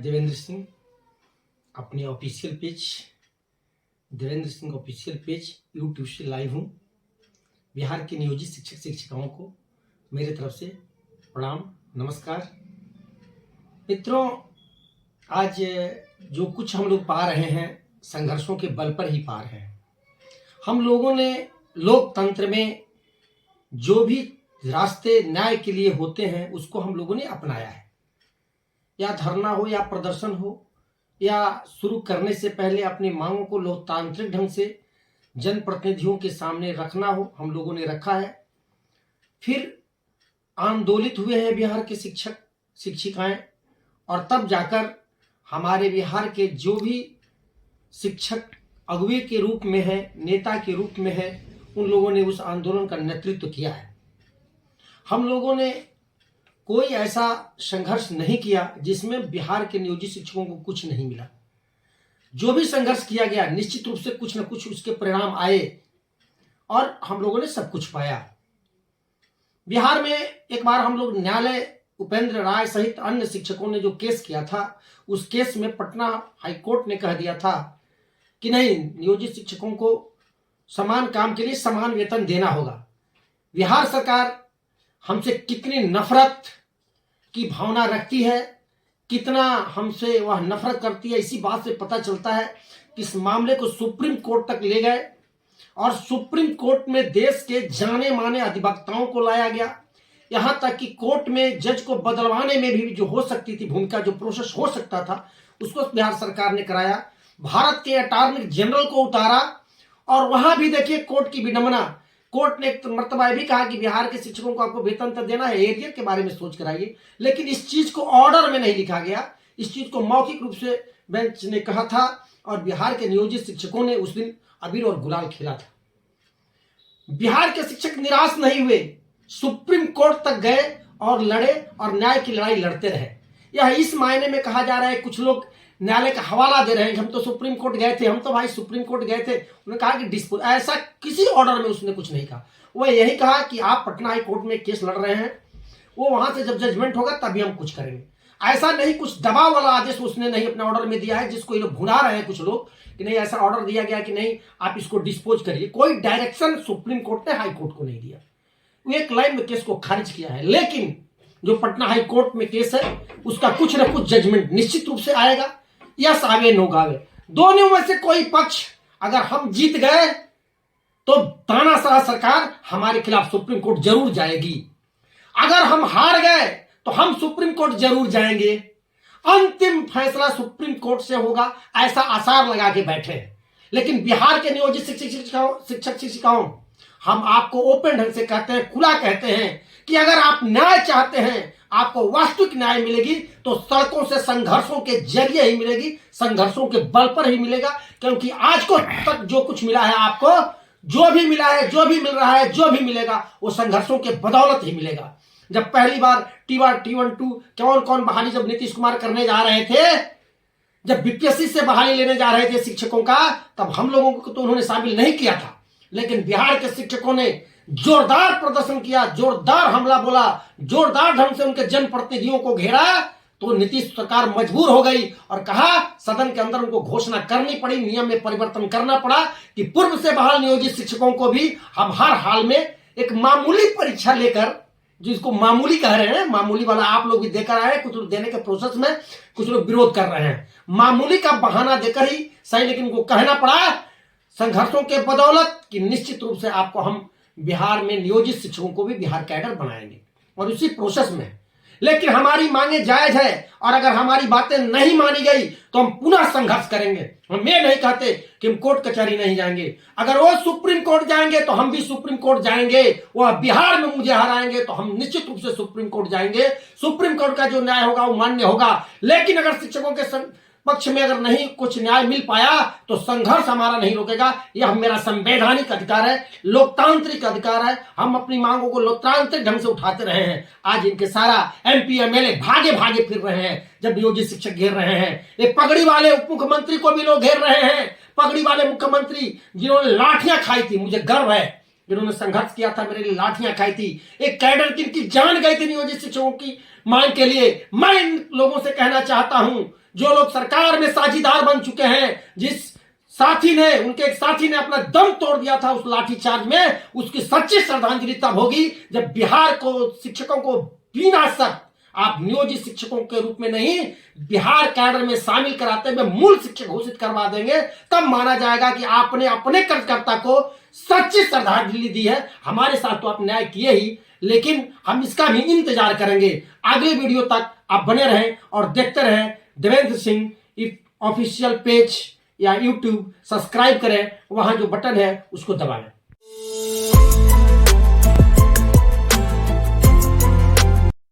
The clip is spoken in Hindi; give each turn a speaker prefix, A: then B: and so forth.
A: देवेंद्र सिंह अपने official page Devendra Singh official page YouTube से लाइव हूँ। बिहार के नियोजित शिक्षक शिक्षिकाओं को मेरे तरफ से प्रणाम नमस्कार। मित्रों, आज जो कुछ हम लोग पा रहे हैं संघर्षों के बल पर ही पा रहे हैं। हम लोगों ने लोकतंत्र में जो भी रास्ते न्याय के लिए होते हैं उसको हम लोगों ने अपनाया है। या धरना हो या प्रदर्शन हो या शुरू करने से पहले अपनी मांगों को लोकतांत्रिक ढंग से जनप्रतिनिधियों के सामने रखना हो, हम लोगों ने रखा है। फिर आंदोलित हुए हैं बिहार के शिक्षक शिक्षिकाएं, और तब जाकर हमारे बिहार के जो भी शिक्षक अगुवे के रूप में है, नेता के रूप में है, उन लोगों ने उस आंदोलन का नेतृत्व किया है। हम लोगों ने कोई ऐसा संघर्ष नहीं किया जिसमें बिहार के नियोजित शिक्षकों को कुछ नहीं मिला। जो भी संघर्ष किया गया निश्चित रूप से कुछ न कुछ उसके परिणाम आए और हम लोगों ने सब कुछ पाया। बिहार में एक बार हम लोग न्यायालय उपेंद्र राय सहित अन्य शिक्षकों ने जो केस किया था, उस केस में पटना हाईकोर्ट ने कह दिया था कि नहीं, नियोजित शिक्षकों को समान काम के लिए समान वेतन देना होगा। बिहार सरकार हमसे कितनी नफरत की भावना रखती है, कितना हमसे वह नफरत करती है, इसी बात से पता चलता है कि इस मामले को सुप्रीम कोर्ट तक ले गए और सुप्रीम कोर्ट में देश के जाने माने अधिवक्ताओं को लाया गया। यहां तक कि कोर्ट में जज को बदलवाने में भी जो हो सकती थी भूमिका, जो प्रोसेस हो सकता था, उसको बिहार सरकार ने कराया। भारत के अटॉर्नी जनरल को उतारा और वहां भी देखिए कोर्ट की विडंबना। कोर्ट ने एक मर्तबा भी कहा कि बिहार के शिक्षकों को आपको वेतन तो देना है, एरियर के बारे में सोच कर आइए, लेकिन इस चीज को ऑर्डर में नहीं लिखा गया। इस चीज को मौखिक रूप से बेंच ने कहा था और बिहार के नियोजित शिक्षकों ने उस दिन अबीर और गुलाल खेला था। बिहार के शिक्षक निराश नहीं हुए, सुप्रीम कोर्ट तक गए और लड़े और न्याय की लड़ाई लड़ते रहे। यह इस मायने में कहा जा रहा है, कुछ लोग न्यायालय का हवाला दे रहे हैं कि हम तो सुप्रीम कोर्ट गए थे, हम तो भाई सुप्रीम कोर्ट गए थे। उन्होंने कहा कि डिस्पोज, ऐसा किसी ऑर्डर में उसने कुछ नहीं कहा। वो यही कहा कि आप पटना हाई कोर्ट में केस लड़ रहे हैं, वो वहां से जब जजमेंट होगा तभी हम कुछ करेंगे। ऐसा नहीं, कुछ दबाव वाला आदेश उसने नहीं अपने ऑर्डर में दिया है, जिसको ये लोग भुना रहे हैं कुछ लोग कि नहीं ऐसा ऑर्डर दिया गया कि नहीं आप इसको डिस्पोज करिए। कोई डायरेक्शन सुप्रीम कोर्ट ने हाई कोर्ट को नहीं दिया। वो एक लाइन में केस को खारिज किया है। लेकिन जो पटना हाई कोर्ट में केस है उसका कुछ ना कुछ जजमेंट निश्चित रूप से आएगा। यस आवे नो गावे, दोनों में से कोई पक्ष, अगर हम जीत गए तो तानाशाह सरकार हमारे खिलाफ सुप्रीम कोर्ट जरूर जाएगी। अगर हम हार गए तो हम सुप्रीम कोर्ट जरूर जाएंगे। अंतिम फैसला सुप्रीम कोर्ट से होगा, ऐसा आसार लगा के बैठे। लेकिन बिहार के नियोजित शिक्षक शिक्षिकाओं, हम आपको ओपन ढंग से कहते हैं, खुला कहते हैं कि अगर आप न्याय चाहते हैं, आपको वास्तविक न्याय मिलेगी तो सड़कों से संघर्षों के जरिए ही मिलेगी, संघर्षों के बल पर ही मिलेगा। क्योंकि आज को तक जो कुछ मिला है आपको, जो भी मिला है, जो भी मिल रहा है, जो भी मिलेगा, वो संघर्षों के बदौलत ही मिलेगा। जब पहली बार T1T2 कौन बहाली जब नीतीश कुमार करने जा रहे थे, जब बीपीएससी से बहाली लेने जा रहे थे शिक्षकों का, तब हम लोगों को तो उन्होंने शामिल नहीं किया था। लेकिन बिहार के शिक्षकों ने जोरदार प्रदर्शन किया, जोरदार हमला बोला, जोरदार ढंग से उनके जनप्रतिनिधियों को घेरा, तो नीतीश सरकार मजबूर हो गई और कहा, सदन के अंदर उनको घोषणा करनी पड़ी, नियम में परिवर्तन करना पड़ा कि पूर्व से बहाल नियोजित शिक्षकों को भी हम हर हाल में एक मामूली परीक्षा लेकर, जिसको मामूली कह रहे हैं, मामूली वाला आप लोग भी देकर आए, कुछ लोग देने के प्रोसेस में कुछ लोग विरोध कर रहे हैं, मामूली का बहाना देकर ही सही, लेकिन उनको कहना पड़ा संघर्षों के बदौलत कि निश्चित रूप से आपको हम बिहार में नियोजित शिक्षकों को भी बिहार कैडर बनाएंगे, और उसी प्रोसेस में। लेकिन हमारी मांगे जायज है और अगर हमारी बातें नहीं मानी गई तो हम पुनः संघर्ष करेंगे। हम ये नहीं कहते कि हम कोर्ट कचहरी नहीं जाएंगे। अगर वो सुप्रीम कोर्ट जाएंगे तो हम भी सुप्रीम कोर्ट जाएंगे। वो बिहार में मुझे हराएंगे तो हम निश्चित रूप से सुप्रीम कोर्ट जाएंगे। सुप्रीम कोर्ट का जो न्याय होगा वो मान्य होगा। लेकिन अगर शिक्षकों के पक्ष में अगर नहीं कुछ न्याय मिल पाया तो संघर्ष हमारा नहीं रोकेगा। यह मेरा संवैधानिक अधिकार है, लोकतांत्रिक अधिकार है। हम अपनी मांगों को लोकतांत्रिक ढंग से उठाते रहे हैं। आज इनके सारा एमपी एमएलए भागे भागे फिर रहे हैं जब नियोजित शिक्षक घेर रहे हैं। एक पगड़ी वाले उप मुख्यमंत्री को भी लोग घेर रहे हैं। पगड़ी वाले मुख्यमंत्री जिन्होंने लाठियां खाई थी, मुझे गर्व है, जिन्होंने संघर्ष किया था, मेरे लिए लाठियां खाई थी। एक कैडर की जान गई थी नियोजित शिक्षकों की मांग के लिए। मैं इन लोगों से कहना चाहता हूं जो लोग सरकार में साझीदार बन चुके हैं, जिस साथी ने, उनके एक साथी ने अपना दम तोड़ दिया था उस लाठीचार्ज में, उसकी सच्ची श्रद्धांजलि तब होगी जब बिहार को शिक्षकों को बिना शर्त, आप नियोजित शिक्षकों के रूप में नहीं, बिहार कैडर में शामिल कराते हुए मूल शिक्षक घोषित करवा देंगे। तब माना जाएगा कि आपने अपने कार्यकर्ता को सच्ची श्रद्धांजलि दी है। हमारे साथ तो आप न्याय किए ही, लेकिन हम इसका भी इंतजार करेंगे। अगले वीडियो तक आप बने रहें और देखते रहें देवेंद्र सिंह ऑफिशियल पेज या यूट्यूब। सब्सक्राइब करें, वहां जो बटन है उसको दबाएं।